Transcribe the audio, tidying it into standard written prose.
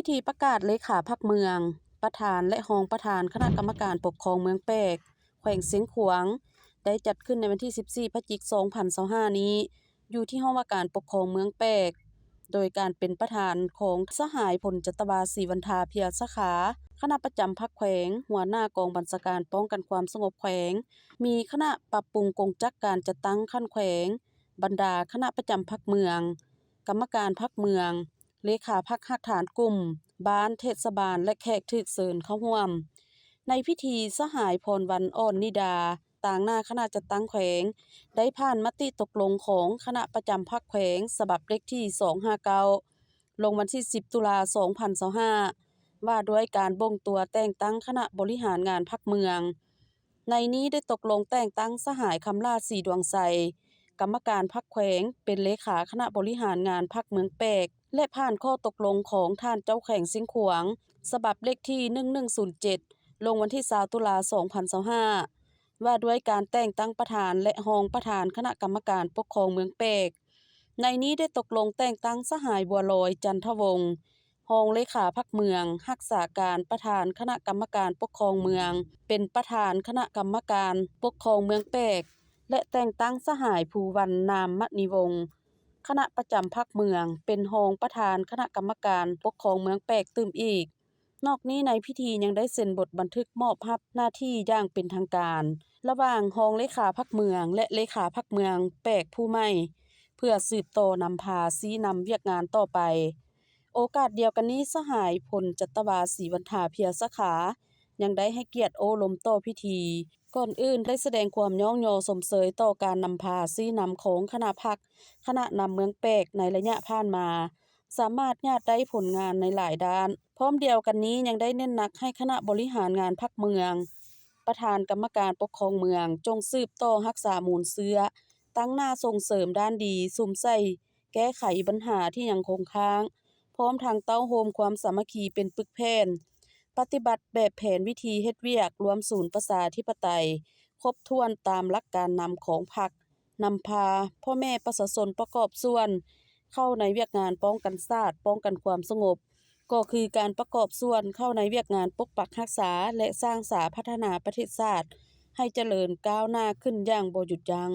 พิธีประกาศเลขาพรรคเมืองประธานและรองประธานคณะกรรมการปกครองเมืองแปกแขวงเสียงขวางได้จัดขึ้นในวันที่14พฤศจิกายน2025นี้อยู่ที่ห้องว่าการปกครองเมืองแปกโดยการเป็นประธานของสหายพลจัตวาศรีวรรธาเพียรสาขาคณะประจำพรรคแขวงหัวหน้ากองบัญชาการป้องกันความสงบแขวงมีคณะปรับปรุงกงจักการจัดตั้งขั้นแขวงบรรดาคณะประจำพรรคเมืองกรรมการพรรคเมืองเลขาพรรคหักฐานกลุ่มบ้านเทศบาลและแขกถูกเชิญเข้าร่วมในพิธีสหายพรวันอ่อนนิดาต่างหน้าคณะจัดตั้งแขวงได้ผ่านมติตกลงของคณะประจำพรรคแขวงฉบับเลขที่259ลงวันที่10ตุลาคม2025ว่าด้วยการบ่งตัวแต่งตั้งคณะบริหารงานพรรคเมืองในนี้ได้ตกลงแต่งตั้งสหายคำลาศรีดวงใสกรรมการพรรคแขวงเป็นเลขาคณะบริหารงานพรรคเมืองแปกและผ่านข้อตกลงของท่านเจ้าแขวงสิงห์ขวางฉบับเลขที่1107ลงวันที่20ตุลาคม2025ว่าด้วยการแต่งตั้งประธานและรองประธานคณะกรรมการปกครองเมืองแปกในนี้ได้ตกลงแต่งตั้งสหายบัวลอยจันทวงศ์รองเลขาพรรคเมืองรักษาการประธานคณะกรรมการปกครองเมืองเป็นประธานคณะกรรมการปกครองเมืองแปกและแต่งตั้งสหายภูวรรณนามมณีวงศ์คณะประจำพรรคเมืองเป็นรองประธานคณะกรรมการปกครองเมืองแปกตื่มอีกนอกนี้ในพิธียังได้เซ็นบทบันทึกมอบรับหน้าที่อย่างเป็นทางการระหว่างรองเลขาพรรคเมืองและเลขาพรรคเมืองแปกผู้ใหม่เพื่อสืบต่อนำพาชี้นำเวียกงานต่อไปโอกาสเดียวกันนี้สหายพลจัตวาศรีวรรธาเพียรสาขายังได้ให้เกียรติโอลมต่อพิธีก่อนอื่นได้แสดงความย่องโยสมเสยต่อการนำพาชี้นำของคณะพรรคคณะนำเมืองแปกในระยะผ่านมาสามารถญาติได้ผลงานในหลายด้านพร้อมเดียวกันนี้ยังได้เน้นหนักให้คณะบริหารงานพรรคเมืองประธานกรรมการปกครองเมืองจงสืบต่อรักษามูลเชื้อตั้งหน้าส่งเสริมด้านดีซุ่มใส่แก้ไขปัญหาที่ยังคงค้างพร้อมทางเต้าโฮมความสามัคคีเป็นปึกแผ่นปฏิบัติแบบแผนวิธีเฮ็ดเวียกรวมศูนย์ประชาธิปไตยครบถ้วนตามหลักการนำของพรรคนำพาพ่อแม่ประชาชนประกอบส่วนเข้าในเวียกงานป้องกันชาติป้องกันความสงบก็คือการประกอบส่วนเข้าในเวียกงานปกปักรักษาและสร้างสาพัฒนาประเทศชาติให้เจริญก้าวหน้าขึ้นอย่างบ่หยุดยั้ง